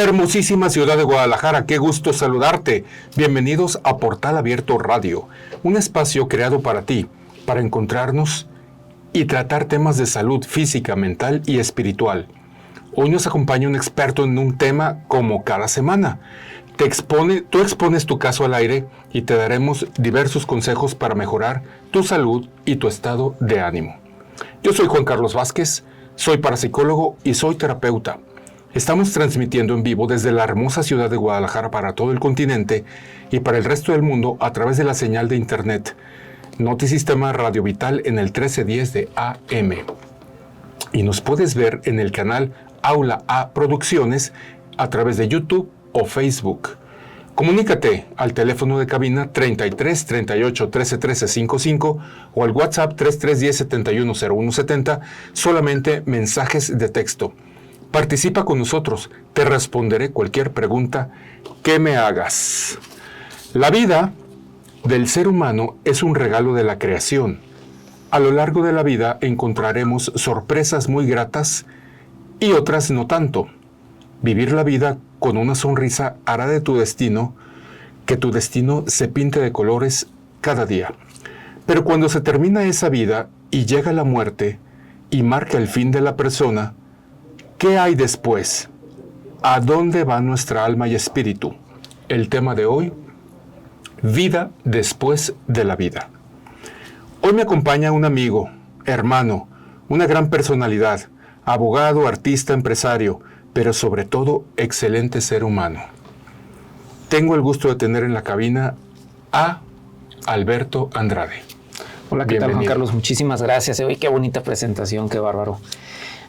hermosísima ciudad de Guadalajara, qué gusto saludarte. Bienvenidos a Portal Abierto Radio, un espacio creado para ti, para encontrarnos y tratar temas de salud física, mental y espiritual. Hoy nos acompaña un experto en un tema como cada semana. Tú expones tu caso al aire y te daremos diversos consejos para mejorar tu salud y tu estado de ánimo. Yo soy Juan Carlos Vázquez, soy parapsicólogo y soy terapeuta. Estamos transmitiendo en vivo desde la hermosa ciudad de Guadalajara para todo el continente y para el resto del mundo a través de la señal de internet Notisistema Radio Vital en el 1310 de AM. Y nos puedes ver en el canal Aula A Producciones a través de YouTube o Facebook. Comunícate al teléfono de cabina 33 38 13 13 55 o al WhatsApp 3310 71 01 70, solamente mensajes de texto. Participa con nosotros, te responderé cualquier pregunta que me hagas. La vida del ser humano es un regalo de la creación. A lo largo de la vida encontraremos sorpresas muy gratas y otras no tanto. Vivir la vida con una sonrisa hará de tu destino que tu destino se pinte de colores cada día. Pero cuando se termina esa vida y llega la muerte y marca el fin de la persona, ¿qué hay después? ¿A dónde va nuestra alma y espíritu? El tema de hoy, vida después de la vida. Hoy me acompaña un amigo, hermano, una gran personalidad, abogado, artista, empresario, pero sobre todo excelente ser humano. Tengo el gusto de tener en la cabina a Alberto Andrade. Hola, ¿qué tal, Juan Carlos? Muchísimas gracias. Uy, qué bonita presentación, qué bárbaro.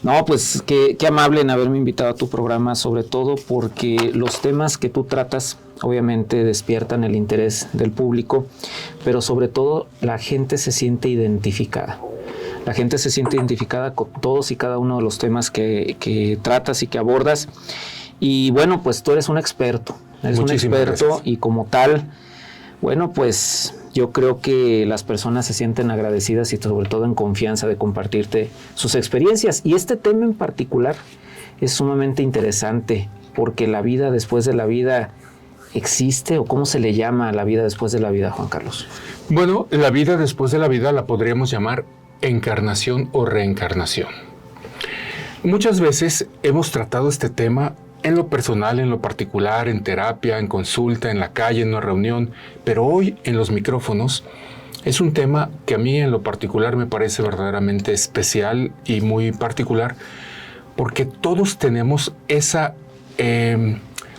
No, pues qué amable en haberme invitado a tu programa, sobre todo porque los temas que tú tratas obviamente despiertan el interés del público, pero sobre todo la gente se siente identificada. La gente se siente identificada con todos y cada uno de los temas que tratas y que abordas. Y bueno, pues tú eres un experto. Gracias. Y como tal, bueno, pues yo creo que las personas se sienten agradecidas y sobre todo en confianza de compartirte sus experiencias. Y este tema en particular es sumamente interesante porque la vida después de la vida existe, o cómo se le llama a la vida después de la vida, Juan Carlos. Bueno, la vida después de la vida la podríamos llamar encarnación o reencarnación. Muchas veces hemos tratado este tema en lo personal, en lo particular, en terapia, en consulta, en la calle, en una reunión, pero hoy en los micrófonos es un tema que a mí en lo particular me parece verdaderamente especial y muy particular, porque todos tenemos esa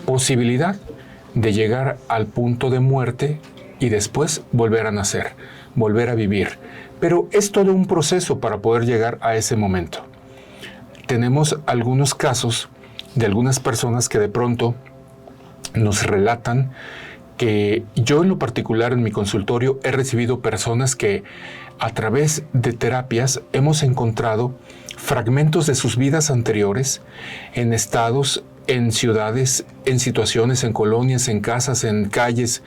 posibilidad de llegar al punto de muerte y después volver a nacer, volver a vivir. Pero es todo un proceso para poder llegar a ese momento. Tenemos algunos casos de algunas personas que de pronto nos relatan que yo en lo particular en mi consultorio he recibido personas que a través de terapias hemos encontrado fragmentos de sus vidas anteriores en estados, en ciudades, en situaciones, en colonias, en casas, en calles,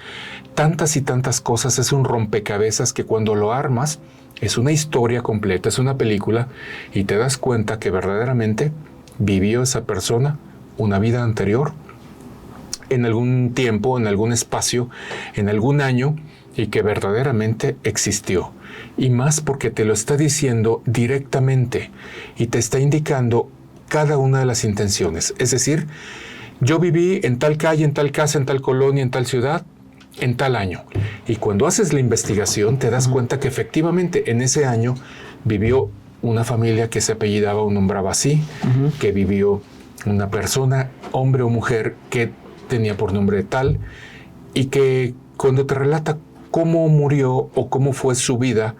tantas y tantas cosas. Es un rompecabezas que cuando lo armas es una historia completa, es una película y te das cuenta que verdaderamente vivió esa persona una vida anterior en algún tiempo, en algún espacio, en algún año y que verdaderamente existió. Y más porque te lo está diciendo directamente y te está indicando cada una de las intenciones. Es decir, yo viví en tal calle, en tal casa, en tal colonia, en tal ciudad, en tal año. Y cuando haces la investigación te das cuenta que efectivamente en ese año vivió una familia que se apellidaba o nombraba así, que vivió una persona, hombre o mujer, que tenía por nombre tal, y que cuando te relata cómo murió o cómo fue su vida,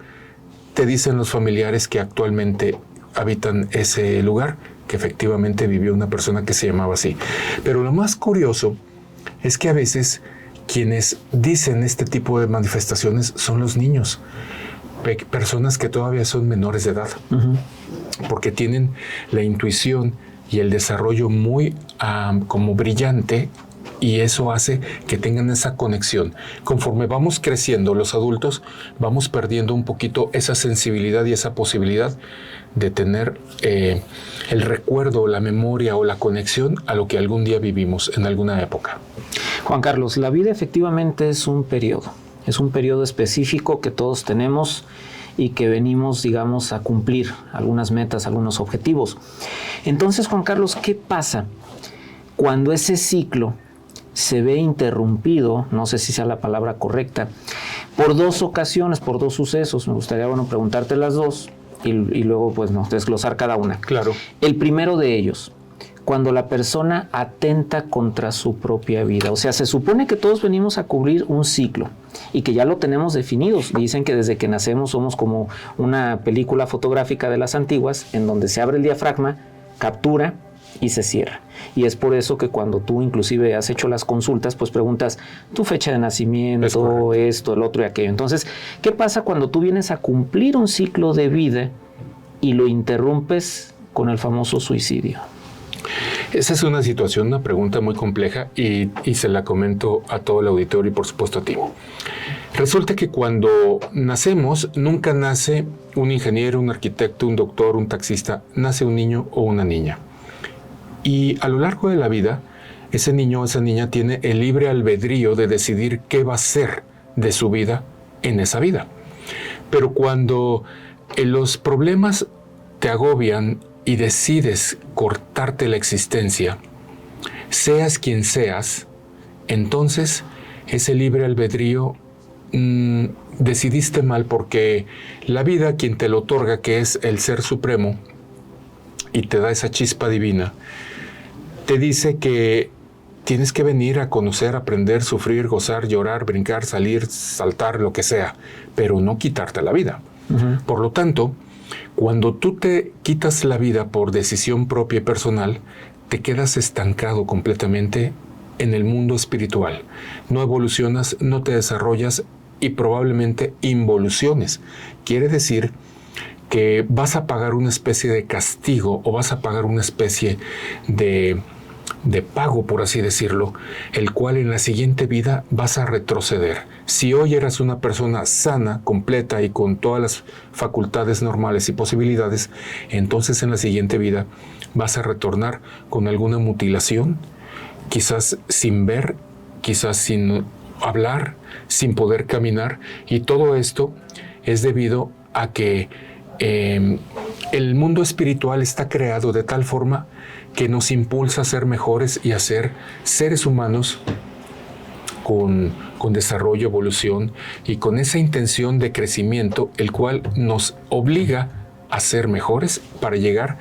te dicen los familiares que actualmente habitan ese lugar, que efectivamente vivió una persona que se llamaba así. Pero lo más curioso es que a veces quienes dicen este tipo de manifestaciones son los niños, personas que todavía son menores de edad, porque tienen la intuición y el desarrollo muy como brillante y eso hace que tengan esa conexión. Conforme vamos creciendo los adultos, vamos perdiendo un poquito esa sensibilidad y esa posibilidad de tener el recuerdo, la memoria o la conexión a lo que algún día vivimos en alguna época. Juan Carlos, la vida efectivamente es un periodo específico que todos tenemos y que venimos, digamos, a cumplir algunas metas, algunos objetivos. Entonces, Juan Carlos, ¿qué pasa cuando ese ciclo se ve interrumpido, no sé si sea la palabra correcta, por dos ocasiones, por dos sucesos? Me gustaría, preguntarte las dos y luego, desglosar cada una. Claro. El primero de ellos, cuando la persona atenta contra su propia vida. O sea, se supone que todos venimos a cubrir un ciclo y que ya lo tenemos definidos. Dicen que desde que nacemos somos como una película fotográfica de las antiguas en donde se abre el diafragma, captura y se cierra. Y es por eso que cuando tú inclusive has hecho las consultas, pues preguntas tu fecha de nacimiento, esto, el otro y aquello. Entonces, ¿qué pasa cuando tú vienes a cumplir un ciclo de vida y lo interrumpes con el famoso suicidio? Esa es una situación, una pregunta muy compleja y se la comento a todo el auditorio y por supuesto a ti. Resulta que cuando nacemos, nunca nace un ingeniero, un arquitecto, un doctor, un taxista, nace un niño o una niña. Y a lo largo de la vida, ese niño o esa niña tiene el libre albedrío de decidir qué va a ser de su vida en esa vida. Pero cuando los problemas te agobian y decides cortarte la existencia, seas quien seas, entonces ese libre albedrío decidiste mal, porque la vida, quien te lo otorga, que es el Ser Supremo, y te da esa chispa divina, te dice que tienes que venir a conocer, aprender, sufrir, gozar, llorar, brincar, salir, saltar, lo que sea, pero no quitarte la vida. Uh-huh. Por lo tanto, cuando tú te quitas la vida por decisión propia y personal, te quedas estancado completamente en el mundo espiritual. No evolucionas, no te desarrollas y probablemente involuciones. Quiere decir que vas a pagar una especie de castigo o vas a pagar una especie de pago, por así decirlo, el cual en la siguiente vida vas a retroceder. Si hoy eras una persona sana, completa y con todas las facultades normales y posibilidades, entonces en la siguiente vida vas a retornar con alguna mutilación, quizás sin ver, quizás sin hablar, sin poder caminar, y todo esto es debido a que el mundo espiritual está creado de tal forma que nos impulsa a ser mejores y a ser seres humanos con desarrollo, evolución y con esa intención de crecimiento, el cual nos obliga a ser mejores para llegar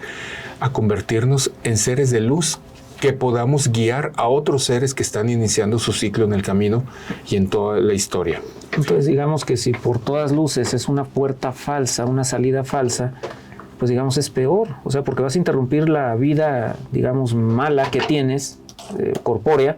a convertirnos en seres de luz que podamos guiar a otros seres que están iniciando su ciclo en el camino y en toda la historia. Entonces, digamos que si por todas luces es una puerta falsa, una salida falsa, pues digamos es peor, o sea, porque vas a interrumpir la vida, digamos, mala que tienes, corpórea,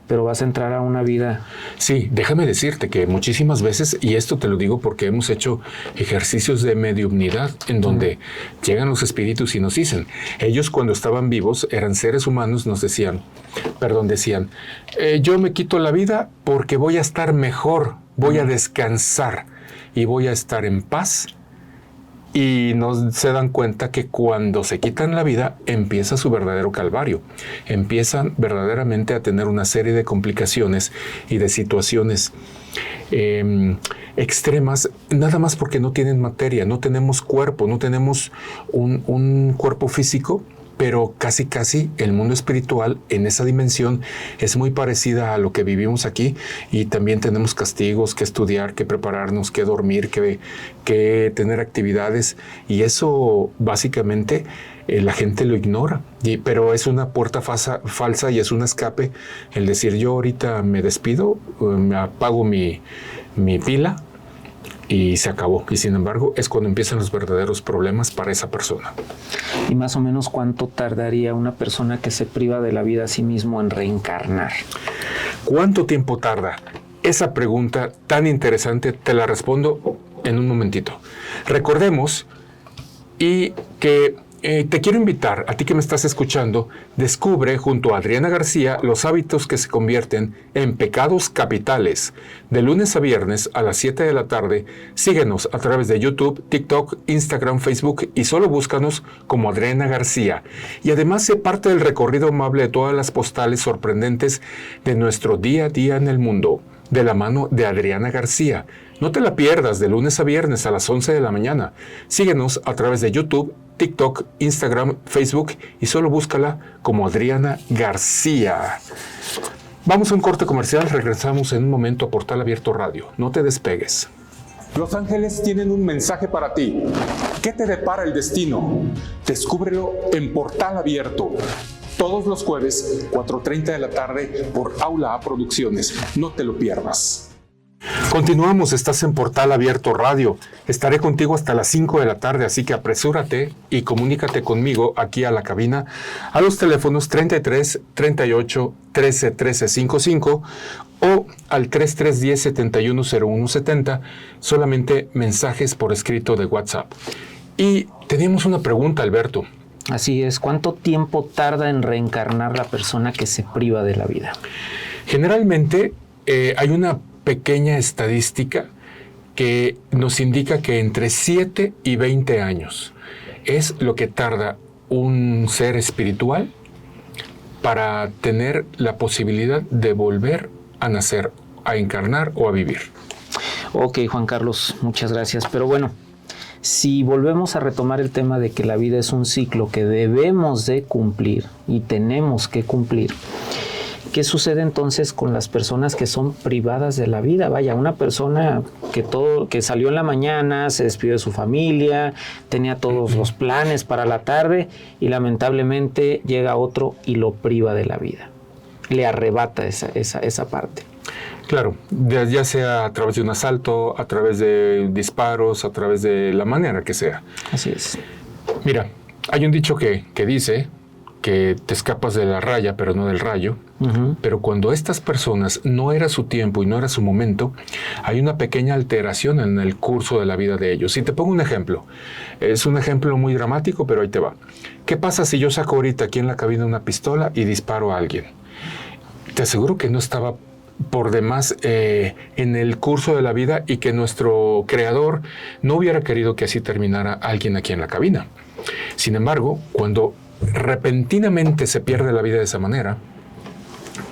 pero vas a entrar a una vida... Sí, déjame decirte que muchísimas veces, y esto te lo digo porque hemos hecho ejercicios de mediumnidad en donde llegan los espíritus y nos dicen, ellos cuando estaban vivos eran seres humanos, nos decían, yo me quito la vida porque voy a estar mejor, voy a descansar y voy a estar en paz. Y no se dan cuenta que cuando se quitan la vida empieza su verdadero calvario. Empiezan verdaderamente a tener una serie de complicaciones y de situaciones extremas, nada más porque no tienen materia, no tenemos cuerpo, no tenemos un cuerpo físico, pero casi el mundo espiritual en esa dimensión es muy parecida a lo que vivimos aquí, y también tenemos castigos que estudiar, que prepararnos, que dormir, que tener actividades, y eso básicamente la gente lo ignora, pero es una puerta falsa y es un escape el decir yo ahorita me despido, me apago mi pila y se acabó. Y sin embargo, es cuando empiezan los verdaderos problemas para esa persona. ¿Y más o menos cuánto tardaría una persona que se priva de la vida a sí mismo en reencarnar? ¿Cuánto tiempo tarda? Esa pregunta tan interesante te la respondo en un momentito. Recordemos y que te quiero invitar, a ti que me estás escuchando, descubre junto a Adriana García los hábitos que se convierten en pecados capitales. De lunes a viernes a las 7 de la tarde, síguenos a través de YouTube, TikTok, Instagram, Facebook y solo búscanos como Adriana García. Y además sé parte del recorrido amable de todas las postales sorprendentes de nuestro día a día en el mundo, de la mano de Adriana García. No te la pierdas de lunes a viernes a las 11 de la mañana. Síguenos a través de YouTube, TikTok, Instagram, Facebook y solo búscala como Adriana García. Vamos a un corte comercial, regresamos en un momento a Portal Abierto Radio. No te despegues. Los ángeles tienen un mensaje para ti. ¿Qué te depara el destino? Descúbrelo en Portal Abierto. Todos los jueves, 4:30 de la tarde, por Aula A Producciones. No te lo pierdas. Continuamos, estás en Portal Abierto Radio. Estaré contigo hasta las 5 de la tarde, así que apresúrate y comunícate conmigo aquí a la cabina a los teléfonos 33 38 13 13 55 o al 3310 710170, solamente mensajes por escrito de WhatsApp. Y tenemos una pregunta, Alberto. Así es, ¿cuánto tiempo tarda en reencarnar la persona que se priva de la vida? Generalmente hay una pequeña estadística que nos indica que entre 7 y 20 años es lo que tarda un ser espiritual para tener la posibilidad de volver a nacer, a encarnar o a vivir. Ok, Juan Carlos, muchas gracias. Pero bueno, si volvemos a retomar el tema de que la vida es un ciclo que debemos de cumplir y tenemos que cumplir, ¿qué sucede entonces con las personas que son privadas de la vida? Vaya, una persona que salió en la mañana, se despidió de su familia, tenía todos los planes para la tarde y lamentablemente llega otro y lo priva de la vida. Le arrebata esa parte. Claro, ya sea a través de un asalto, a través de disparos, a través de la manera que sea. Así es. Mira, hay un dicho que dice que te escapas de la raya, pero no del rayo. Uh-huh. Pero cuando estas personas no era su tiempo y no era su momento, hay una pequeña alteración en el curso de la vida de ellos. Y te pongo un ejemplo. Es un ejemplo muy dramático, pero ahí te va. ¿Qué pasa si yo saco ahorita aquí en la cabina una pistola y disparo a alguien? Te aseguro que no estaba por demás en el curso de la vida y que nuestro creador no hubiera querido que así terminara alguien aquí en la cabina. Sin embargo, cuando repentinamente se pierde la vida de esa manera,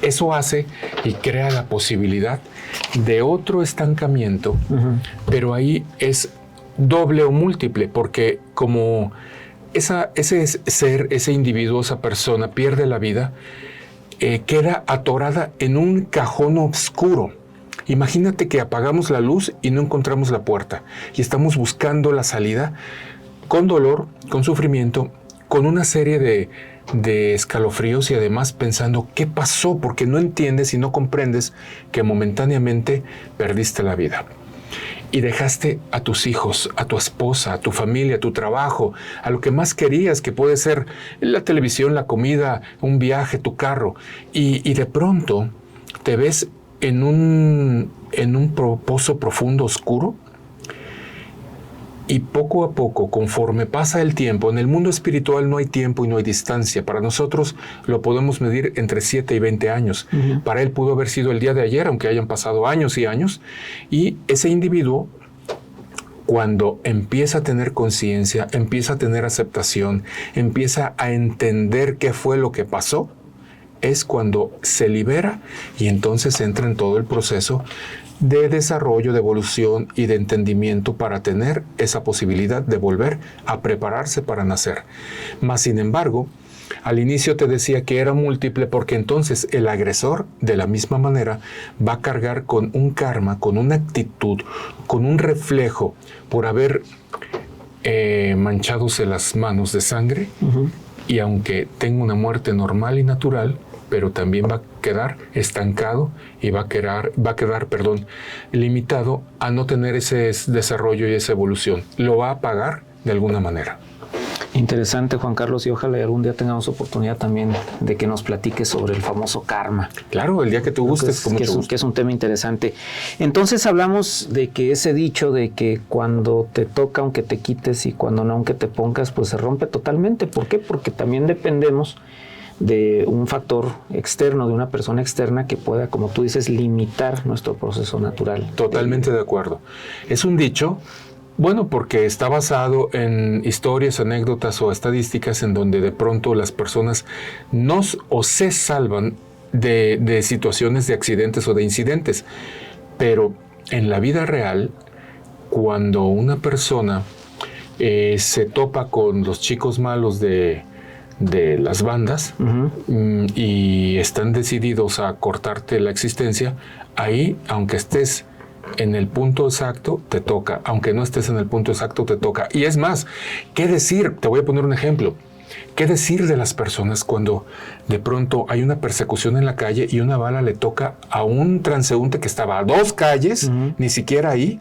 eso hace y crea la posibilidad de otro estancamiento, uh-huh. Pero ahí es doble o múltiple, porque como ese ser, ese individuo, esa persona pierde la vida, queda atorada en un cajón oscuro. Imagínate que apagamos la luz y no encontramos la puerta y estamos buscando la salida con dolor, con sufrimiento, con una serie de escalofríos y además pensando qué pasó, porque no entiendes y no comprendes que momentáneamente perdiste la vida. Y dejaste a tus hijos, a tu esposa, a tu familia, a tu trabajo, a lo que más querías, que puede ser la televisión, la comida, un viaje, tu carro. Y de pronto te ves en un pozo profundo, oscuro. Y poco a poco, conforme pasa el tiempo, en el mundo espiritual no hay tiempo y no hay distancia. Para nosotros lo podemos medir entre 7 y 20 años. Uh-huh. Para él pudo haber sido el día de ayer, aunque hayan pasado años y años. Y ese individuo, cuando empieza a tener conciencia, empieza a tener aceptación, empieza a entender qué fue lo que pasó, es cuando se libera y entonces entra en todo el proceso de desarrollo, de evolución y de entendimiento para tener esa posibilidad de volver a prepararse para nacer. Mas, sin embargo, al inicio te decía que era múltiple porque entonces el agresor, de la misma manera, va a cargar con un karma, con una actitud, con un reflejo por haber manchadose las manos de sangre. Uh-huh. Y aunque tenga una muerte normal y natural, pero también va a quedar estancado y va a quedar, limitado a no tener ese desarrollo y esa evolución. Lo va a pagar de alguna manera. Interesante, Juan Carlos, y ojalá algún día tengamos oportunidad también de que nos platiques sobre el famoso karma. Claro, el día que tú gustes, con mucho gusto. Que es un tema interesante. Entonces hablamos de que ese dicho de que cuando te toca aunque te quites y cuando no aunque te pongas, pues se rompe totalmente. ¿Por qué? Porque también dependemos de un factor externo, de una persona externa que pueda, como tú dices, limitar nuestro proceso natural. Totalmente de acuerdo. Es un dicho, bueno, porque está basado en historias, anécdotas o estadísticas en donde de pronto las personas se salvan de situaciones de accidentes o de incidentes. Pero en la vida real, cuando una persona se topa con los chicos malos de las bandas y están decididos a cortarte la existencia, ahí, aunque estés en el punto exacto, te toca. Aunque no estés en el punto exacto, te toca. Y es más, ¿qué decir? Te voy a poner un ejemplo. ¿Qué decir de las personas cuando de pronto hay una persecución en la calle y una bala le toca a un transeúnte que estaba a 2 calles, ni siquiera ahí,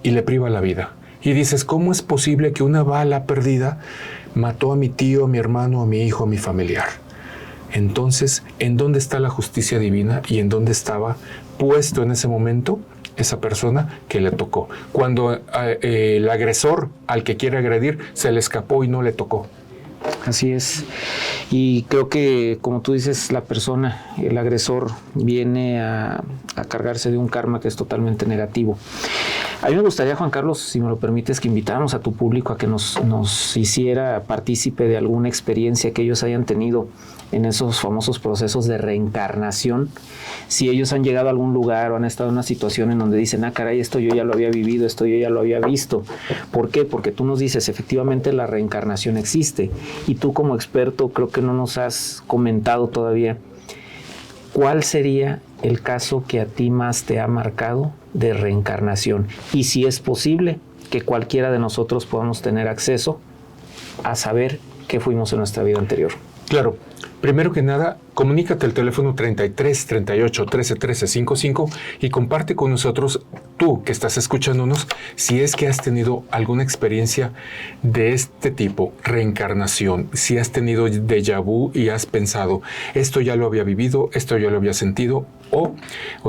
y le priva la vida? Y dices, ¿cómo es posible que una bala perdida mató a mi tío, a mi hermano, a mi hijo, a mi familiar? Entonces, ¿en dónde está la justicia divina y en dónde estaba puesto en ese momento esa persona que le tocó? Cuando el agresor al que quiere agredir se le escapó y no le tocó. Así es. Y creo que, como tú dices, la persona, el agresor, viene a cargarse de un karma que es totalmente negativo. A mí me gustaría, Juan Carlos, si me lo permites, que invitáramos a tu público a que nos hiciera partícipe de alguna experiencia que ellos hayan tenido en esos famosos procesos de reencarnación. Si ellos han llegado a algún lugar o han estado en una situación en donde dicen, caray, esto yo ya lo había vivido, esto yo ya lo había visto. ¿Por qué? Porque tú nos dices, efectivamente la reencarnación existe. Y tú como experto creo que no nos has comentado todavía cuál sería el caso que a ti más te ha marcado de reencarnación. Y si es posible que cualquiera de nosotros podamos tener acceso a saber qué fuimos en nuestra vida anterior. Claro. Primero que nada, comunícate al teléfono 33 38 13 13 55 y comparte con nosotros, tú que estás escuchándonos, si es que has tenido alguna experiencia de este tipo, reencarnación, si has tenido déjà vu y has pensado, esto ya lo había vivido, esto ya lo había sentido, o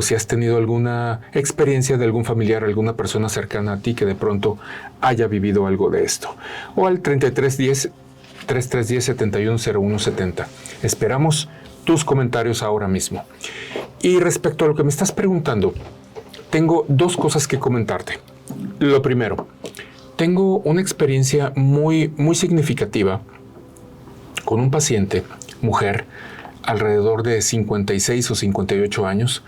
si has tenido alguna experiencia de algún familiar, alguna persona cercana a ti que de pronto haya vivido algo de esto. O al 3310-710170. Esperamos tus comentarios ahora mismo. Y respecto a lo que me estás preguntando, tengo 2 cosas que comentarte. Lo primero, tengo una experiencia muy, muy significativa con un paciente, mujer, alrededor de 56 o 58 años,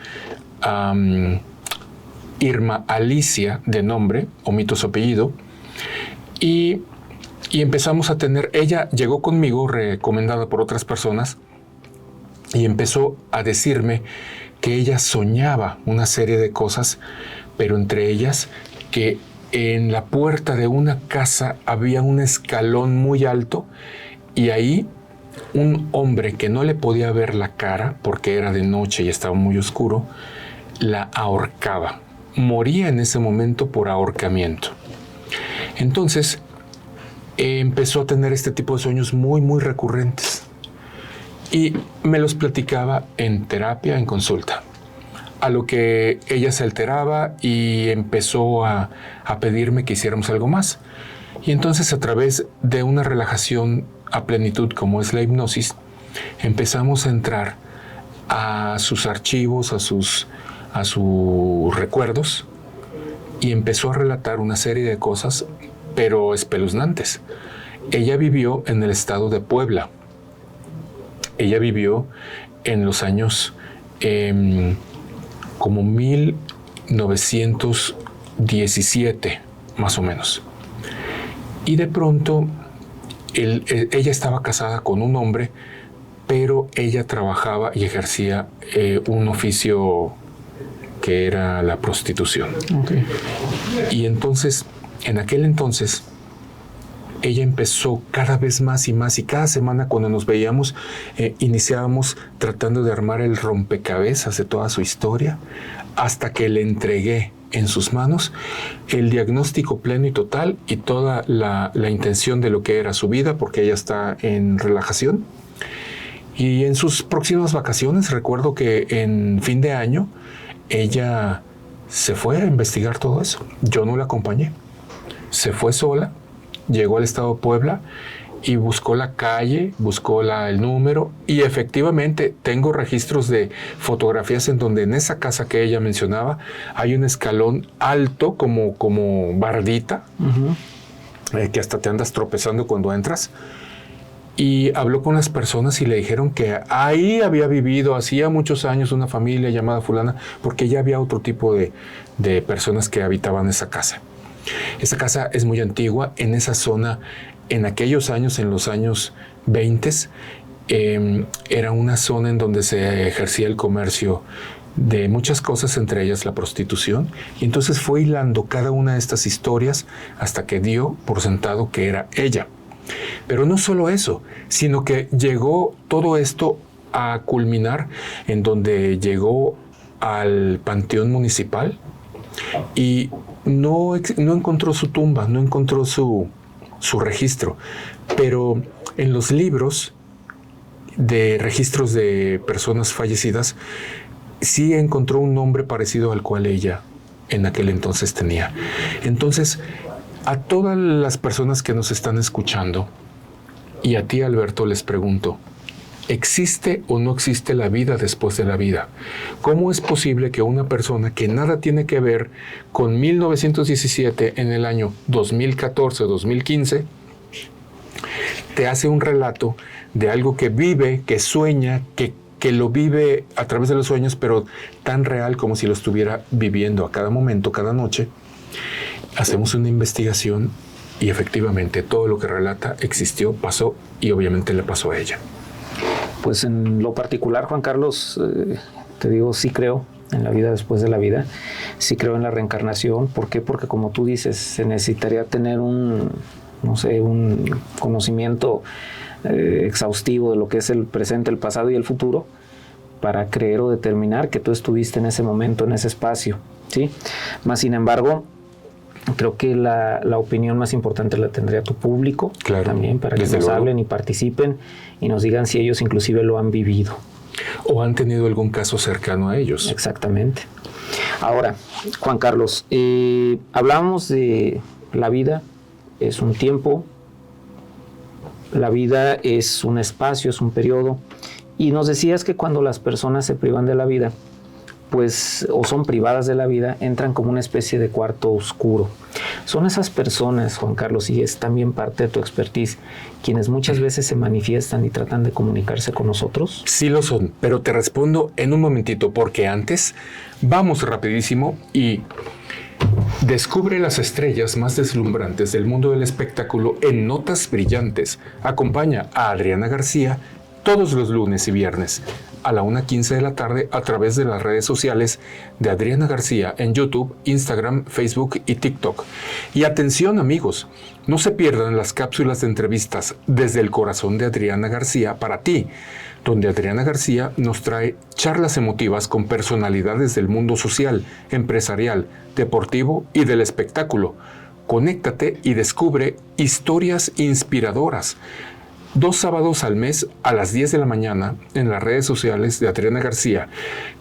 Irma Alicia de nombre, omito su apellido, y empezamos a tener, ella llegó conmigo recomendada por otras personas y empezó a decirme que ella soñaba una serie de cosas, pero entre ellas que en la puerta de una casa había un escalón muy alto y ahí un hombre que no le podía ver la cara porque era de noche y estaba muy oscuro, la ahorcaba. Moría en ese momento por ahorcamiento. Entonces, empezó a tener este tipo de sueños muy, muy recurrentes. Y me los platicaba en terapia, en consulta. A lo que ella se alteraba y empezó a pedirme que hiciéramos algo más. Y entonces, a través de una relajación a plenitud como es la hipnosis, empezamos a entrar a sus archivos, a sus recuerdos, y empezó a relatar una serie de cosas, pero espeluznantes. Ella vivió en el estado de Puebla. Ella vivió en los años como 1917, más o menos. Y de pronto, ella estaba casada con un hombre, pero ella trabajaba y ejercía un oficio que era la prostitución. Okay. Y entonces, en aquel entonces, ella empezó cada vez más y más, y cada semana cuando nos veíamos, iniciábamos tratando de armar el rompecabezas de toda su historia, hasta que le entregué en sus manos el diagnóstico pleno y total y toda la intención de lo que era su vida, porque ella está en relajación. Y en sus próximas vacaciones, recuerdo que en fin de año, ella se fue a investigar todo eso. Yo no la acompañé. Se fue sola, llegó al estado de Puebla y buscó la calle, buscó el número, y efectivamente tengo registros de fotografías en donde en esa casa que ella mencionaba hay un escalón alto como bardita, que hasta te andas tropezando cuando entras. Y habló con las personas y le dijeron que ahí había vivido hacía muchos años una familia llamada fulana, porque ya había otro tipo de personas que habitaban esa casa. Esa casa es muy antigua. En esa zona, en aquellos años, en los años 20, era una zona en donde se ejercía el comercio de muchas cosas, entre ellas la prostitución. Y entonces fue hilando cada una de estas historias hasta que dio por sentado que era ella. Pero no solo eso, sino que llegó todo esto a culminar en donde llegó al panteón municipal y no encontró su tumba, no encontró su registro, pero en los libros de registros de personas fallecidas sí encontró un nombre parecido al cual ella en aquel entonces tenía. Entonces, a todas las personas que nos están escuchando y a ti, Alberto, les pregunto, ¿existe o no existe la vida después de la vida? ¿Cómo es posible que una persona que nada tiene que ver con 1917 en el año 2014 o 2015 te hace un relato de algo que vive, que sueña, que lo vive a través de los sueños, pero tan real como si lo estuviera viviendo a cada momento, cada noche? Hacemos una investigación y efectivamente todo lo que relata existió, pasó y obviamente le pasó a ella. Pues en lo particular, Juan Carlos, te digo, sí creo en la vida después de la vida, sí creo en la reencarnación. ¿Por qué? Porque como tú dices, se necesitaría tener un conocimiento exhaustivo de lo que es el presente, el pasado y el futuro para creer o determinar que tú estuviste en ese momento, en ese espacio, ¿sí? Más sin embargo, creo que la opinión más importante la tendría tu público, claro, también, para que nos hablen y participen y nos digan si ellos inclusive lo han vivido. O han tenido algún caso cercano a ellos. Exactamente. Ahora, Juan Carlos, hablábamos de la vida, es un tiempo, la vida es un espacio, es un periodo, y nos decías que cuando las personas se privan de la vida, pues, o son privadas de la vida, entran como una especie de cuarto oscuro. Son esas personas, Juan Carlos, y es también parte de tu expertise, quienes muchas veces se manifiestan y tratan de comunicarse con nosotros. Sí lo son, pero te respondo en un momentito, porque antes vamos rapidísimo y descubre las estrellas más deslumbrantes del mundo del espectáculo en Notas Brillantes. Acompaña a Adriana García todos los lunes y viernes a la 1:15 de la tarde a través de las redes sociales de Adriana García en YouTube, Instagram, Facebook y TikTok. Y atención, amigos, no se pierdan las cápsulas de entrevistas desde el corazón de Adriana García para ti, donde Adriana García nos trae charlas emotivas con personalidades del mundo social, empresarial, deportivo y del espectáculo. Conéctate y descubre historias inspiradoras. 2 sábados al mes a las 10 de la mañana en las redes sociales de Adriana García.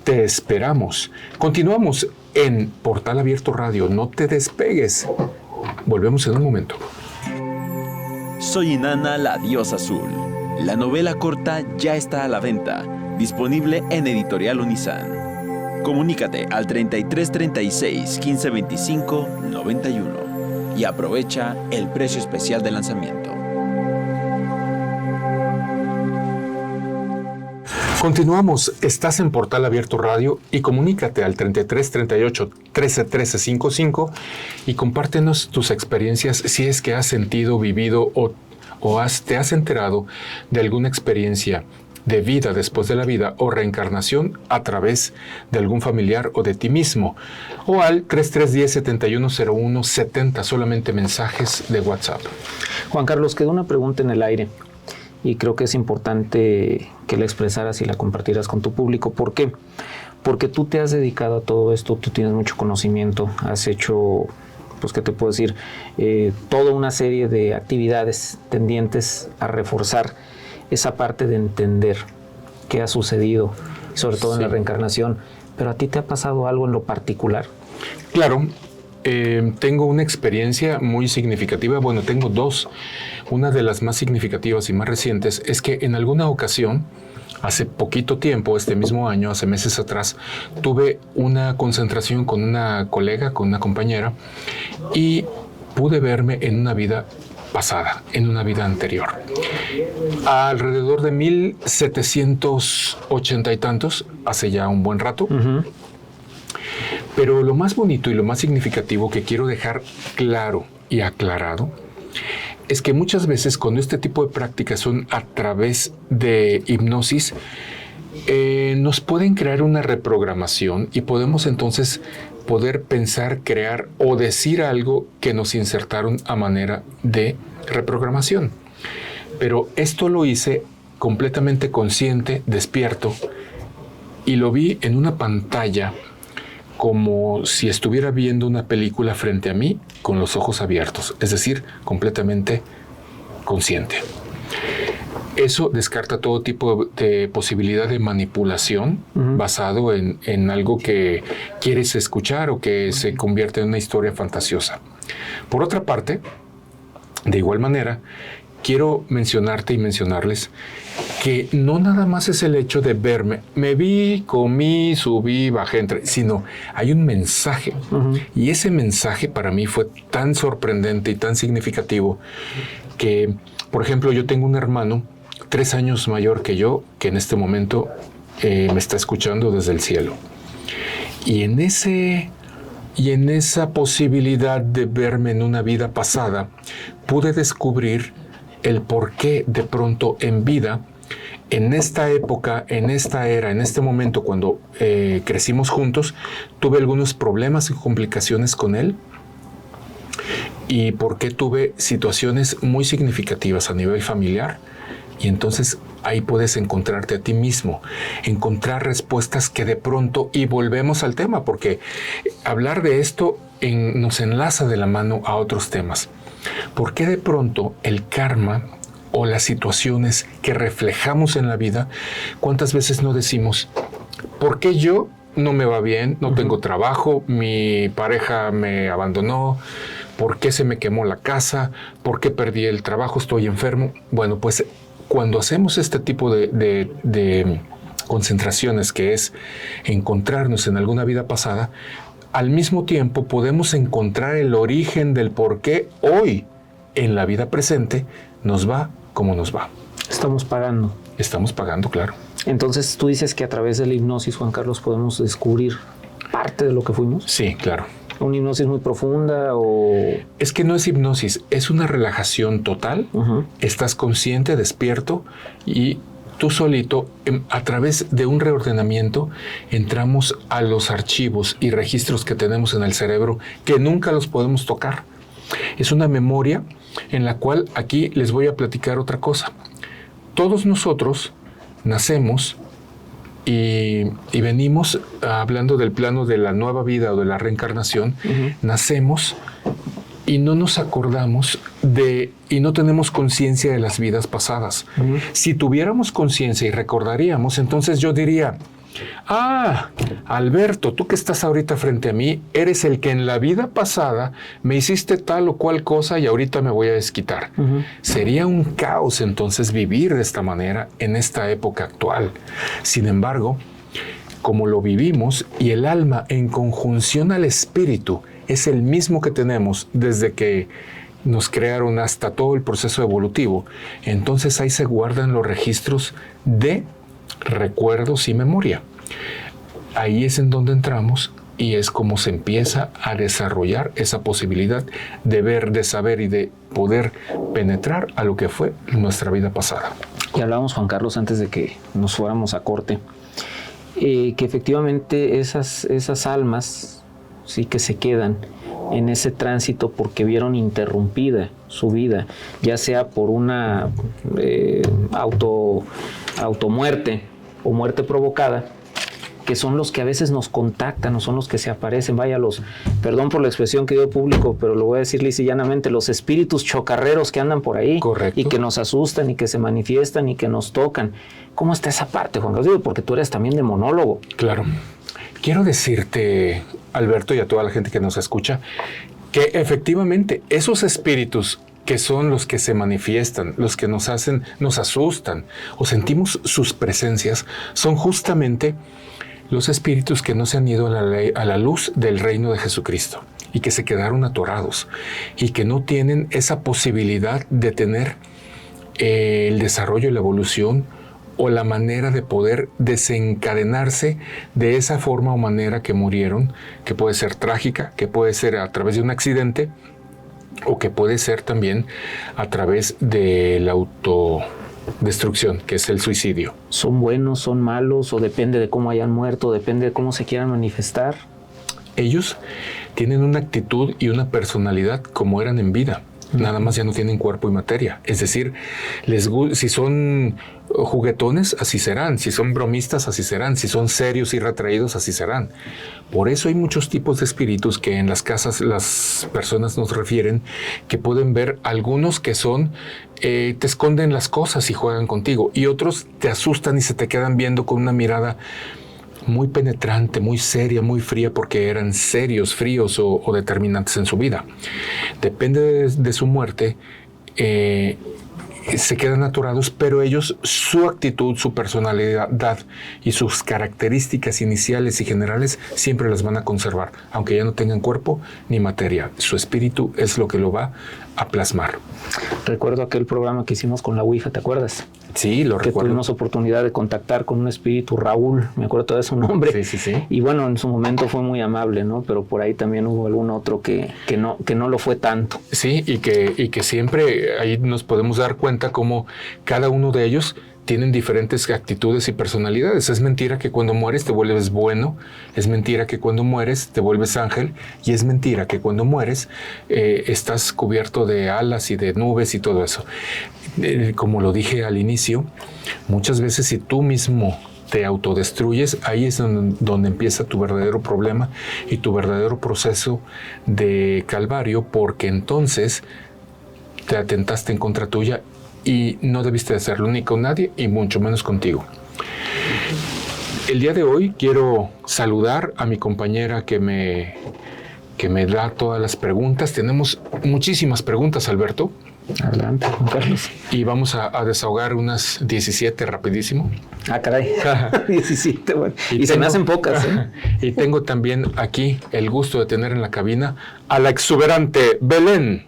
Te esperamos. Continuamos en Portal Abierto Radio. No te despegues. Volvemos en un momento. Soy Inanna, la diosa azul. La novela corta ya está a la venta, disponible en Editorial Unizan. Comunícate al 33 36 15 25 91 y aprovecha el precio especial de lanzamiento. Continuamos, estás en Portal Abierto Radio y comunícate al 33 38 13 13 55 y compártenos tus experiencias si es que has sentido, vivido o te has enterado de alguna experiencia de vida después de la vida o reencarnación a través de algún familiar o de ti mismo. O al 3310-710170, solamente mensajes de WhatsApp. Juan Carlos, quedó una pregunta en el aire. Y creo que es importante que la expresaras y la compartieras con tu público. ¿Por qué? porque tú te has dedicado a todo esto, tú tienes mucho conocimiento, has hecho, pues, ¿qué te puedo decir? Toda una serie de actividades tendientes a reforzar esa parte de entender qué ha sucedido, sobre todo en la reencarnación. ¿Pero a ti te ha pasado algo en lo particular? Claro, tengo una experiencia muy significativa. Bueno, tengo dos. Una de las más significativas y más recientes es que en alguna ocasión, hace poquito tiempo, este mismo año, hace meses atrás, tuve una concentración con una colega, con una compañera, y pude verme en una vida pasada, en una vida anterior. Alrededor de 1780 y tantos, hace ya un buen rato. Uh-huh. Pero lo más bonito y lo más significativo que quiero dejar claro y aclarado es que muchas veces cuando este tipo de prácticas son a través de hipnosis, nos pueden crear una reprogramación y podemos entonces poder pensar, crear o decir algo que nos insertaron a manera de reprogramación. Pero esto lo hice completamente consciente, despierto, y lo vi en una pantalla como si estuviera viendo una película frente a mí con los ojos abiertos, es decir, completamente consciente. Eso descarta todo tipo de posibilidad de manipulación basado en algo que quieres escuchar o que se convierte en una historia fantasiosa. Por otra parte, de igual manera, quiero mencionarte y mencionarles que no nada más es el hecho de verme, me vi, comí, subí, bajé, entré, sino hay un mensaje. Y ese mensaje para mí fue tan sorprendente y tan significativo que, por ejemplo, yo tengo un hermano 3 años mayor que yo, que en este momento me está escuchando desde el cielo. Y en esa posibilidad de verme en una vida pasada, pude descubrir el por qué de pronto en vida, en esta época, en esta era, en este momento, cuando crecimos juntos, tuve algunos problemas y complicaciones con él, y por qué tuve situaciones muy significativas a nivel familiar. Y entonces ahí puedes encontrarte a ti mismo, encontrar respuestas que de pronto, y volvemos al tema, porque hablar de esto nos enlaza de la mano a otros temas. ¿Por qué de pronto el karma o las situaciones que reflejamos en la vida, cuántas veces no decimos, ¿por qué yo no me va bien, no tengo trabajo, mi pareja me abandonó, por qué se me quemó la casa, por qué perdí el trabajo, estoy enfermo? Bueno, pues cuando hacemos este tipo de concentraciones, que es encontrarnos en alguna vida pasada, al mismo tiempo podemos encontrar el origen del por qué hoy, en la vida presente, nos va como nos va. Estamos pagando. Estamos pagando, claro. Entonces, tú dices que a través de la hipnosis, Juan Carlos, podemos descubrir parte de lo que fuimos. Sí, claro. ¿Una hipnosis muy profunda o...? Es que no es hipnosis, es una relajación total. Estás consciente, despierto, y tú solito, a través de un reordenamiento, entramos a los archivos y registros que tenemos en el cerebro que nunca los podemos tocar. Es una memoria en la cual aquí les voy a platicar otra cosa. Todos nosotros nacemos y venimos, hablando del plano de la nueva vida o de la reencarnación, nacemos y no nos acordamos y no tenemos conciencia de las vidas pasadas. Si tuviéramos conciencia y recordaríamos, entonces yo diría, Alberto, tú que estás ahorita frente a mí, eres el que en la vida pasada me hiciste tal o cual cosa y ahorita me voy a desquitar. Sería un caos entonces vivir de esta manera en esta época actual. Sin embargo, como lo vivimos y el alma en conjunción al espíritu es el mismo que tenemos desde que nos crearon hasta todo el proceso evolutivo, entonces ahí se guardan los registros de recuerdos y memoria. Ahí es en donde entramos y es como se empieza a desarrollar esa posibilidad de ver, de saber y de poder penetrar a lo que fue nuestra vida pasada. Y hablábamos, Juan Carlos, antes de que nos fuéramos a corte, que efectivamente esas almas sí que se quedan en ese tránsito porque vieron interrumpida su vida, ya sea por una automuerte o muerte provocada, que son los que a veces nos contactan o son los que se aparecen, vaya, perdón por la expresión que dio público, pero lo voy a decir lisa y llanamente, los espíritus chocarreros que andan por ahí. Correcto. Y que nos asustan y que se manifiestan y que nos tocan. ¿Cómo está esa parte, Juan Carlos? Porque tú eres también demonólogo. Claro. Quiero decirte, Alberto, y a toda la gente que nos escucha, que efectivamente esos espíritus que son los que se manifiestan, los que nos asustan o sentimos sus presencias, son justamente los espíritus que no se han ido a la luz del reino de Jesucristo y que se quedaron atorados y que no tienen esa posibilidad de tener el desarrollo y la evolución o la manera de poder desencadenarse de esa forma o manera que murieron, que puede ser trágica, que puede ser a través de un accidente o que puede ser también a través de la autodestrucción, que es el suicidio. ¿Son buenos, son malos o depende de cómo hayan muerto, depende de cómo se quieran manifestar? Ellos tienen una actitud y una personalidad como eran en vida. Nada más ya no tienen cuerpo y materia. Es decir, si son juguetones, así serán. Si son bromistas, así serán. Si son serios y retraídos, así serán. Por eso hay muchos tipos de espíritus que en las casas las personas nos refieren, que pueden ver algunos que son, te esconden las cosas y juegan contigo. Y otros te asustan y se te quedan viendo con una mirada muy penetrante, muy seria, muy fría, porque eran serios, fríos o determinantes en su vida. Depende de su muerte, se quedan atorados, pero ellos, su actitud, su personalidad y sus características iniciales y generales siempre las van a conservar, aunque ya no tengan cuerpo ni materia. Su espíritu es lo que lo va a plasmar. Recuerdo aquel programa que hicimos con la Ouija, ¿te acuerdas? Sí, lo recuerdo. Que tuvimos oportunidad de contactar con un espíritu, Raúl, me acuerdo todavía su nombre. Sí. Y bueno, en su momento fue muy amable, ¿no? Pero por ahí también hubo algún otro que no lo fue tanto. Sí, y que siempre ahí nos podemos dar cuenta cómo cada uno de ellos tienen diferentes actitudes y personalidades. Es mentira que cuando mueres te vuelves bueno, es mentira que cuando mueres te vuelves ángel, y es mentira que cuando mueres estás cubierto de alas y de nubes y todo eso. Como lo dije al inicio, muchas veces si tú mismo te autodestruyes, ahí es donde empieza tu verdadero problema y tu verdadero proceso de calvario, porque entonces te atentaste en contra tuya y no debiste de hacerlo ni con nadie y mucho menos contigo. El día de hoy quiero saludar a mi compañera que me da todas las preguntas. Tenemos muchísimas preguntas, Alberto. Adelante, Juan Carlos. Y vamos a desahogar unas 17 rapidísimo. Ah, caray. 17, bueno. Y se me hacen pocas, ¿eh? Y tengo también aquí el gusto de tener en la cabina a la exuberante Belén.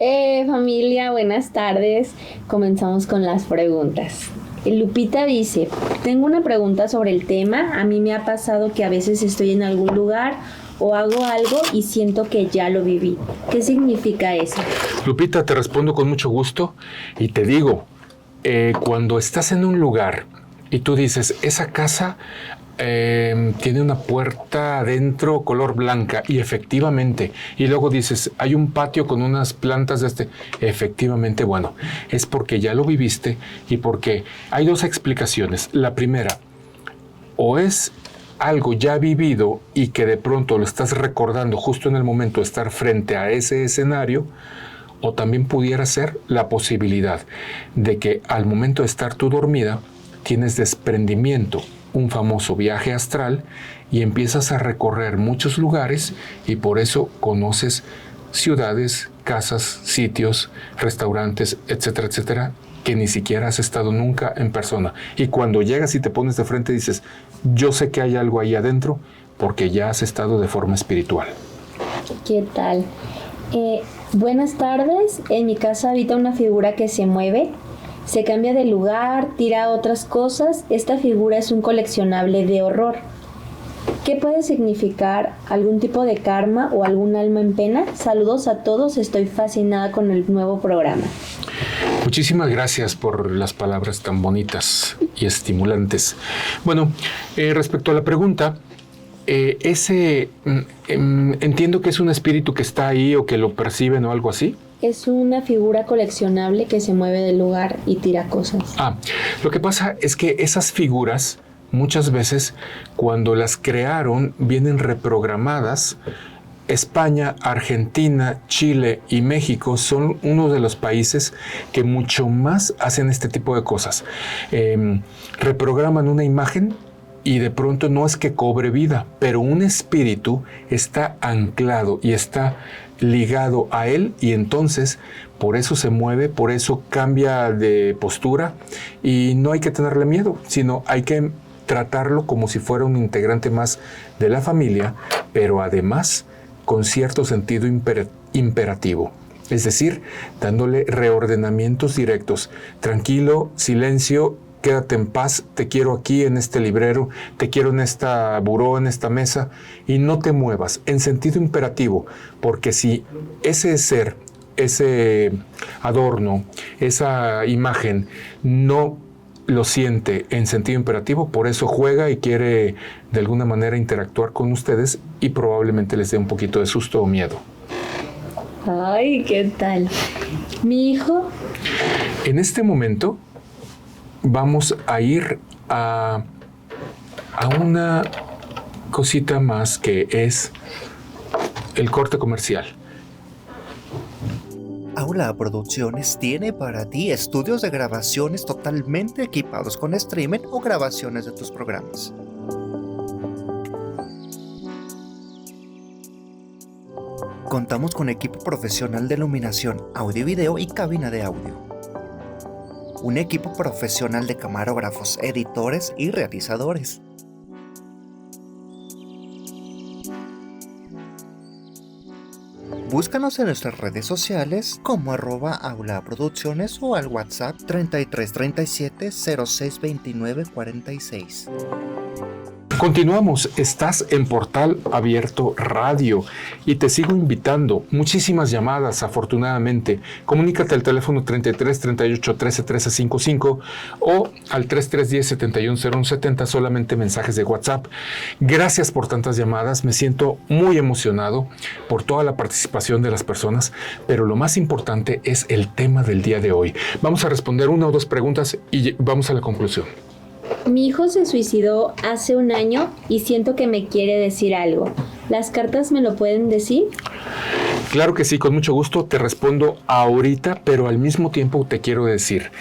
Familia, buenas tardes. Comenzamos con las preguntas. Lupita dice, tengo una pregunta sobre el tema. A mí me ha pasado que a veces estoy en algún lugar o hago algo y siento que ya lo viví. ¿Qué significa eso? Lupita, te respondo con mucho gusto y te digo, cuando estás en un lugar y tú dices, esa casa tiene una puerta adentro color blanca, y efectivamente, y luego dices, hay un patio con unas plantas efectivamente, bueno, es porque ya lo viviste y porque hay dos explicaciones. La primera, o es algo ya vivido y que de pronto lo estás recordando justo en el momento de estar frente a ese escenario, o también pudiera ser la posibilidad de que al momento de estar tú dormida tienes desprendimiento, un famoso viaje astral, y empiezas a recorrer muchos lugares y por eso conoces ciudades, casas, sitios, restaurantes, etcétera, etcétera, que ni siquiera has estado nunca en persona. Y cuando llegas y te pones de frente dices, yo sé que hay algo ahí adentro porque ya has estado de forma espiritual. ¿Qué tal? Buenas tardes. En mi casa habita una figura que se mueve, se cambia de lugar, tira otras cosas. Esta figura es un coleccionable de horror. ¿Qué puede significar? ¿Algún tipo de karma o algún alma en pena? Saludos a todos, estoy fascinada con el nuevo programa. Muchísimas gracias por las palabras tan bonitas y estimulantes. Bueno, respecto a la pregunta, entiendo que es un espíritu que está ahí o que lo perciben o algo así. Es una figura coleccionable que se mueve del lugar y tira cosas. Lo que pasa es que esas figuras muchas veces cuando las crearon vienen reprogramadas. España, Argentina, Chile y México son uno de los países que mucho más hacen este tipo de cosas. Reprograman una imagen y de pronto no es que cobre vida, pero un espíritu está anclado y está ligado a él, y entonces por eso se mueve, por eso cambia de postura, y no hay que tenerle miedo, sino hay que tratarlo como si fuera un integrante más de la familia, pero además con cierto sentido imperativo. Es decir, dándole reordenamientos directos. Tranquilo, silencio, quédate en paz, te quiero aquí en este librero, te quiero en esta buró, en esta mesa, y no te muevas, en sentido imperativo, porque si ese ser, ese adorno, esa imagen no lo siente en sentido imperativo, por eso juega y quiere de alguna manera interactuar con ustedes y probablemente les dé un poquito de susto o miedo. Ay, ¿qué tal? Mi hijo. En este momento vamos a ir a una cosita más, que es el corte comercial. Aula Producciones tiene para ti estudios de grabaciones totalmente equipados con streaming o grabaciones de tus programas. Contamos con equipo profesional de iluminación, audio y video y cabina de audio. Un equipo profesional de camarógrafos, editores y realizadores. Búscanos en nuestras redes sociales como @aulaproducciones o al WhatsApp 3337 06 29 46. Continuamos, estás en Portal Abierto Radio y te sigo invitando. Muchísimas llamadas, afortunadamente. Comunícate al teléfono 33 38 13 13 55 o al 3310 71 0170, solamente mensajes de WhatsApp. Gracias por tantas llamadas, me siento muy emocionado por toda la participación de las personas, pero lo más importante es el tema del día de hoy. Vamos a responder una o dos preguntas y vamos a la conclusión. Mi hijo se suicidó hace un año y siento que me quiere decir algo. ¿Las cartas me lo pueden decir? Claro que sí, con mucho gusto te respondo ahorita, pero al mismo tiempo te quiero decir,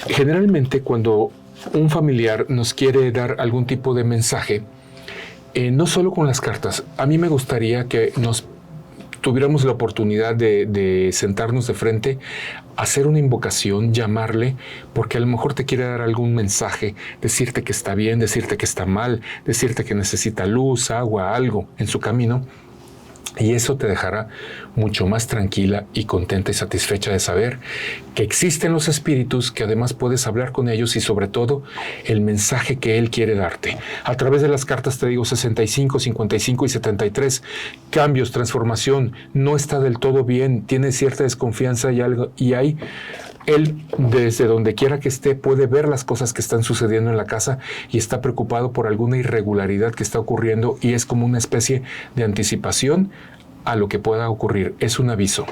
generalmente cuando un familiar nos quiere dar algún tipo de mensaje, no solo con las cartas, a mí me gustaría que nos tuviéramos la oportunidad de sentarnos de frente, hacer una invocación, llamarle, porque a lo mejor te quiere dar algún mensaje, decirte que está bien, decirte que está mal, decirte que necesita luz, agua, algo en su camino. Y eso te dejará mucho más tranquila y contenta y satisfecha de saber que existen los espíritus, que además puedes hablar con ellos y sobre todo el mensaje que él quiere darte. A través de las cartas te digo 65, 55 y 73. Cambios, transformación, no está del todo bien, tiene cierta desconfianza y hay... Él, desde donde quiera que esté, puede ver las cosas que están sucediendo en la casa y está preocupado por alguna irregularidad que está ocurriendo y es como una especie de anticipación a lo que pueda ocurrir. Es un aviso.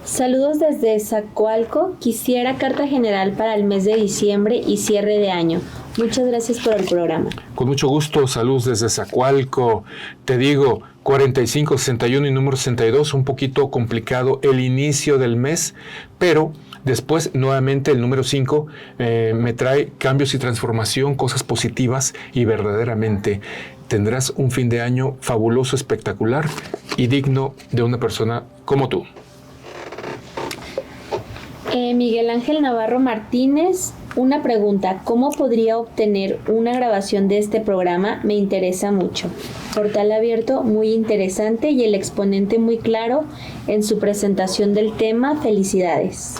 Saludos desde Zacualco. Quisiera carta general para el mes de diciembre y cierre de año. Muchas gracias por el programa. Con mucho gusto, saludos desde Zacualco. Te digo, 45, 61 y número 62, un poquito complicado el inicio del mes, pero después nuevamente el número 5 me trae cambios y transformación, cosas positivas y verdaderamente tendrás un fin de año fabuloso, espectacular y digno de una persona como tú. Miguel Ángel Navarro Martínez, una pregunta. ¿Cómo podría obtener una grabación de este programa? Me interesa mucho. Portal Abierto, muy interesante y el exponente muy claro en su presentación del tema. Felicidades.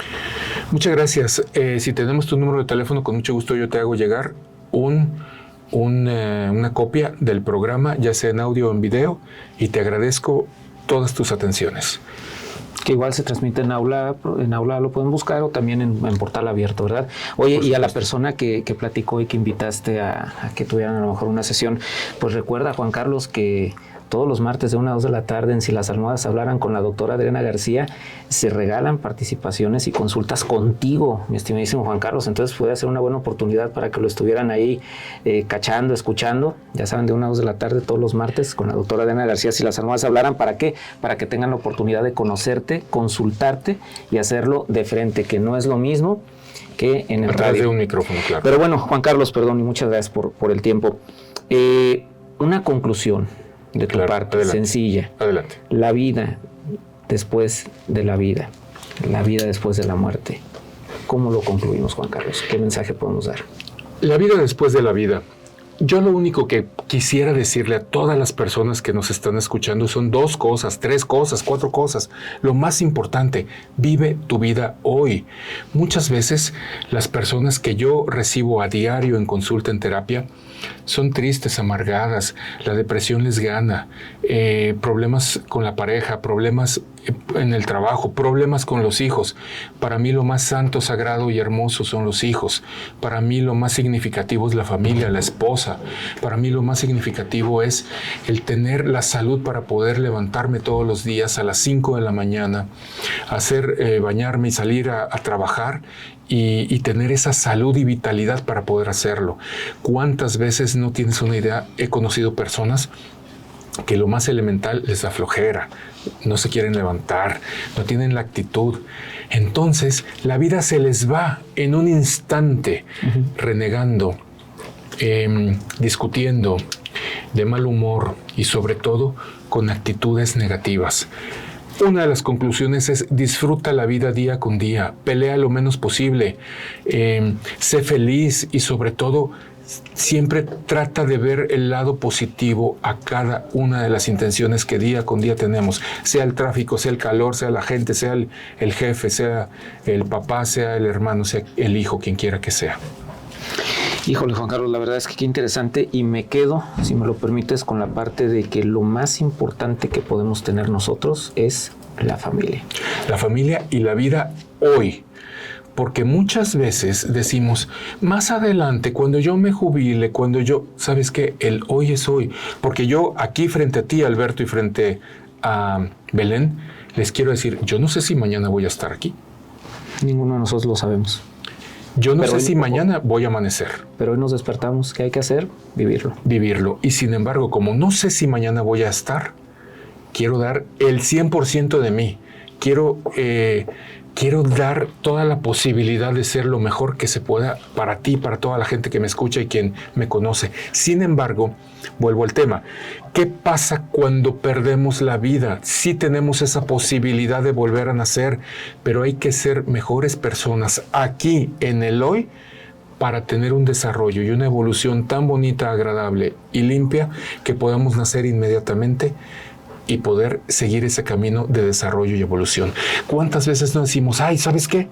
Muchas gracias. Si tenemos tu número de teléfono, con mucho gusto yo te hago llegar una copia del programa, ya sea en audio o en video, y te agradezco todas tus atenciones. Que igual se transmite en aula lo pueden buscar, o también en Portal Abierto, ¿verdad? Oye, y a la persona que platicó y que invitaste a que tuvieran a lo mejor una sesión, pues recuerda, Juan Carlos, que todos los martes de 1 a 2 de la tarde en Si las almohadas hablaran con la doctora Adriana García, se regalan participaciones y consultas contigo, mi estimadísimo Juan Carlos. Entonces puede ser una buena oportunidad para que lo estuvieran ahí cachando, escuchando. Ya saben, de 1 a 2 de la tarde todos los martes con la doctora Adriana García, Si las almohadas hablaran. ¿Para qué? Para que tengan la oportunidad de conocerte, consultarte y hacerlo de frente, que no es lo mismo que en el a través radio. de un micrófono, claro. Pero bueno, Juan Carlos, perdón, y muchas gracias por el tiempo. Una conclusión de tu parte, adelante. Sencilla. Adelante. La vida después de la vida después de la muerte. ¿Cómo lo concluimos, Juan Carlos? ¿Qué mensaje podemos dar? La vida después de la vida. Yo lo único que quisiera decirle a todas las personas que nos están escuchando son 2 cosas, 3 cosas, 4 cosas. Lo más importante, vive tu vida hoy. Muchas veces las personas que yo recibo a diario en consulta, en terapia, son tristes, amargadas, la depresión les gana, problemas con la pareja, problemas en el trabajo, problemas con los hijos. Para mí lo más santo, sagrado y hermoso son los hijos. Para mí lo más significativo es la familia, la esposa. Para mí lo más significativo es el tener la salud para poder levantarme todos los días a las 5 de la mañana, bañarme y salir a trabajar y tener esa salud y vitalidad para poder hacerlo. ¿Cuántas veces no tienes una idea? He conocido personas que lo más elemental les da flojera, no se quieren levantar, no tienen la actitud. Entonces la vida se les va en un instante, renegando, discutiendo, de mal humor y sobre todo con actitudes negativas. Una de las conclusiones es: disfruta la vida día con día, pelea lo menos posible, sé feliz y sobre todo siempre trata de ver el lado positivo a cada una de las intenciones que día con día tenemos, sea el tráfico, sea el calor, sea la gente, sea el jefe, sea el papá, sea el hermano, sea el hijo, quien quiera que sea. Híjole, Juan Carlos, la verdad es que qué interesante, y me quedo, si me lo permites, con la parte de que lo más importante que podemos tener nosotros es la familia. La familia y la vida hoy. Porque muchas veces decimos, más adelante, cuando yo me jubile, ¿sabes qué? El hoy es hoy. Porque yo aquí frente a ti, Alberto, y frente a Belén, les quiero decir, yo no sé si mañana voy a estar aquí. Ninguno de nosotros lo sabemos. Yo no sé si mañana voy a amanecer. Pero hoy nos despertamos. ¿Qué hay que hacer? Vivirlo. Vivirlo. Y sin embargo, como no sé si mañana voy a estar, quiero dar el 100% de mí. Quiero dar toda la posibilidad de ser lo mejor que se pueda para ti, para toda la gente que me escucha y quien me conoce. Sin embargo, vuelvo al tema. ¿Qué pasa cuando perdemos la vida? Sí tenemos esa posibilidad de volver a nacer, pero hay que ser mejores personas aquí, en el hoy, para tener un desarrollo y una evolución tan bonita, agradable y limpia que podamos nacer inmediatamente y poder seguir ese camino de desarrollo y evolución. ¿Cuántas veces no decimos, ay, ¿sabes qué?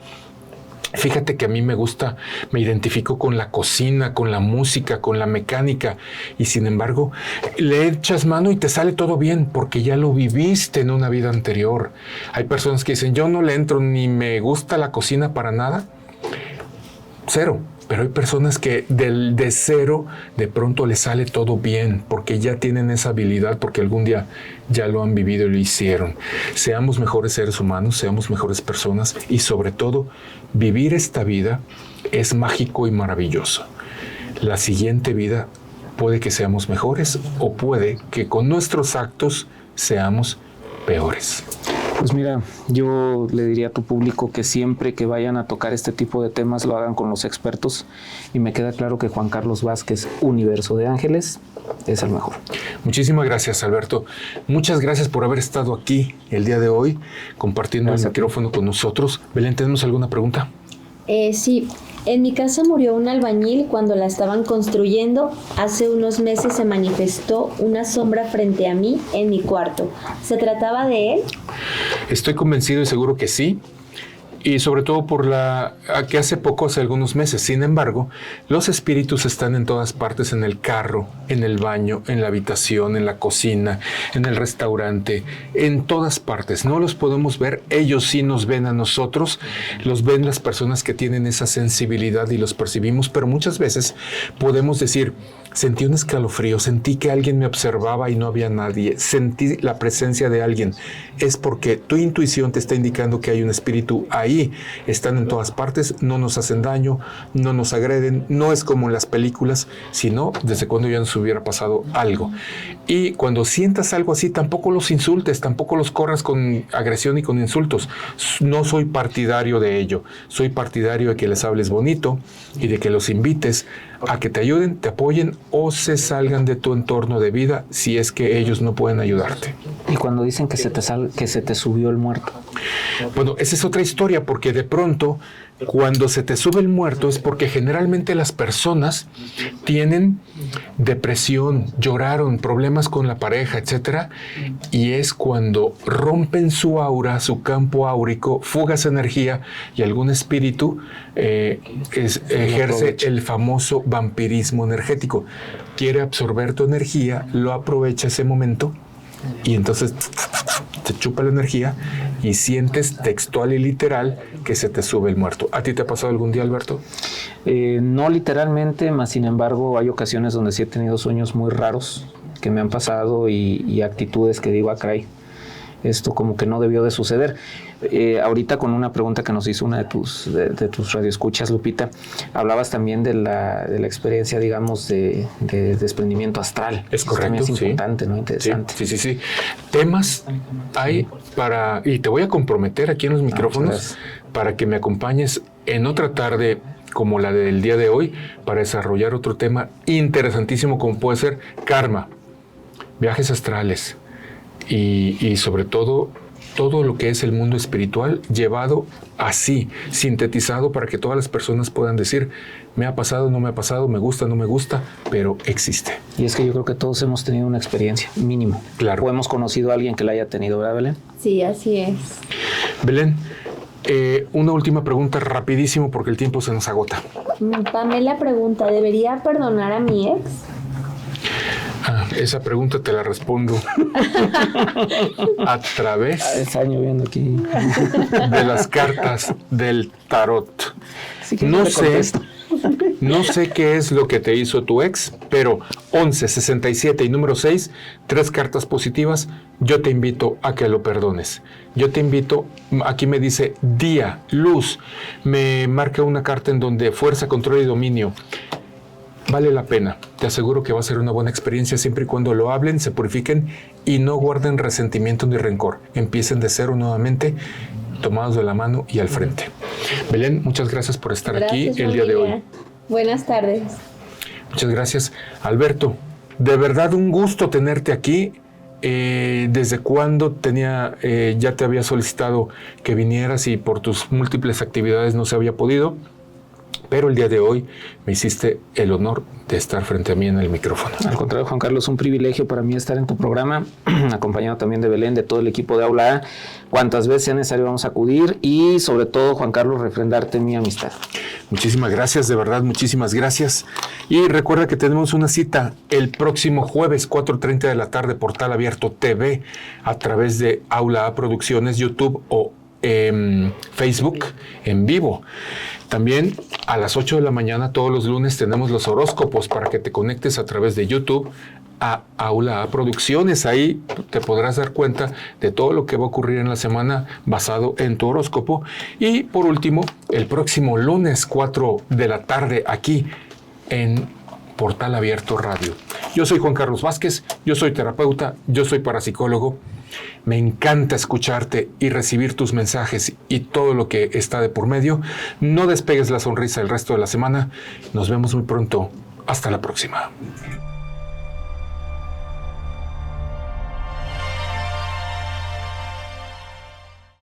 Fíjate que a mí me gusta, me identifico con la cocina, con la música, con la mecánica, y sin embargo le echas mano y te sale todo bien porque ya lo viviste en una vida anterior. Hay personas que dicen, yo no le entro ni me gusta la cocina para nada. Cero. Pero hay personas que de cero de pronto les sale todo bien porque ya tienen esa habilidad, porque algún día ya lo han vivido y lo hicieron. Seamos mejores seres humanos, seamos mejores personas y sobre todo vivir esta vida es mágico y maravilloso. La siguiente vida puede que seamos mejores o puede que con nuestros actos seamos peores. Pues mira, yo le diría a tu público que siempre que vayan a tocar este tipo de temas lo hagan con los expertos, y me queda claro que Juan Carlos Vázquez, Universo de Ángeles, es el mejor. Muchísimas gracias, Alberto. Muchas gracias por haber estado aquí el día de hoy compartiendo el micrófono con nosotros. Belén, ¿tenemos alguna pregunta? Sí. En mi casa murió un albañil cuando la estaban construyendo. Hace unos meses se manifestó una sombra frente a mí en mi cuarto. ¿Se trataba de él? Estoy convencido y seguro que sí. y sobre todo por que hace algunos meses. Sin embargo, los espíritus están en todas partes, en el carro, en el baño, en la habitación, en la cocina, en el restaurante, en todas partes. No los podemos ver, ellos sí nos ven a nosotros, los ven las personas que tienen esa sensibilidad y los percibimos, pero muchas veces podemos decir, sentí un escalofrío, sentí que alguien me observaba y no había nadie, sentí la presencia de alguien. Es porque tu intuición te está indicando que hay un espíritu ahí. Están en todas partes, no nos hacen daño, no nos agreden, no es como en las películas, sino desde cuando ya nos hubiera pasado algo. Y cuando sientas algo así, tampoco los insultes, tampoco los corras con agresión y con insultos. No soy partidario de ello, soy partidario de que les hables bonito y de que los invites a que te ayuden, te apoyen o se salgan de tu entorno de vida si es que ellos no pueden ayudarte. Y cuando dicen que se te subió el muerto. Bueno, esa es otra historia, porque de pronto cuando se te sube el muerto es porque generalmente las personas tienen depresión, lloraron, problemas con la pareja, etcétera, y es cuando rompen su aura, su campo áurico, fugas energía y algún espíritu ejerce el famoso vampirismo energético. Quiere absorber tu energía, lo aprovecha ese momento y entonces te chupa la energía y sientes textual y literal que se te sube el muerto. ¿A ti te ha pasado algún día, Alberto? No literalmente, más sin embargo hay ocasiones donde sí he tenido sueños muy raros que me han pasado y actitudes que digo, caray, esto como que no debió de suceder. Ahorita con una pregunta que nos hizo una de tus radioescuchas, Lupita, hablabas también de la experiencia, digamos, de desprendimiento astral. Es correcto, es importante, ¿no? Interesante. Sí. Temas hay y te voy a comprometer aquí en los micrófonos para que me acompañes en otra tarde como la del día de hoy para desarrollar otro tema interesantísimo como puede ser karma, viajes astrales y sobre todo lo que es el mundo espiritual llevado así, sintetizado para que todas las personas puedan decir, me ha pasado, no me ha pasado, me gusta, no me gusta, pero existe. Y es que yo creo que todos hemos tenido una experiencia, mínimo. Claro. O hemos conocido a alguien que la haya tenido, ¿verdad, Belén? Sí, así es. Belén, una última pregunta rapidísimo porque el tiempo se nos agota. Pamela pregunta, ¿debería perdonar a mi ex? Esa pregunta te la respondo a través está lloviendo aquí de las cartas del tarot. Sí, No sé qué es lo que te hizo tu ex, pero 11, 67 y número 6, 3 cartas positivas, yo te invito a que lo perdones. Yo te invito, aquí me dice día, luz, me marca una carta en donde fuerza, control y dominio. Vale la pena, te aseguro que va a ser una buena experiencia siempre y cuando lo hablen, se purifiquen y no guarden resentimiento ni rencor. Empiecen de cero nuevamente, tomados de la mano y al frente. Belén, muchas gracias por estar aquí el día de hoy. Buenas tardes. Muchas gracias. Alberto, de verdad un gusto tenerte aquí. ¿Desde cuándo ya te había solicitado que vinieras y por tus múltiples actividades no se había podido? Pero el día de hoy me hiciste el honor de estar frente a mí en el micrófono. Al contrario, Juan Carlos, un privilegio para mí estar en tu programa, acompañado también de Belén, de todo el equipo de Aula A. Cuantas veces sea necesario vamos a acudir y sobre todo, Juan Carlos, refrendarte mi amistad. Muchísimas gracias, de verdad, muchísimas gracias. Y recuerda que tenemos una cita el próximo jueves, 4:30 de la tarde, Portal Abierto TV, a través de Aula A Producciones, YouTube o Facebook en vivo. También a las 8 de la mañana todos los lunes tenemos los horóscopos para que te conectes a través de YouTube a Aula A Producciones. Ahí te podrás dar cuenta de todo lo que va a ocurrir en la semana basado en tu horóscopo. Y por último, el próximo lunes 4 de la tarde aquí en Portal Abierto Radio. Yo soy Juan Carlos Vázquez, yo soy terapeuta, yo soy parapsicólogo. Me encanta escucharte y recibir tus mensajes y todo lo que está de por medio. No despegues la sonrisa el resto de la semana. Nos vemos muy pronto. Hasta la próxima.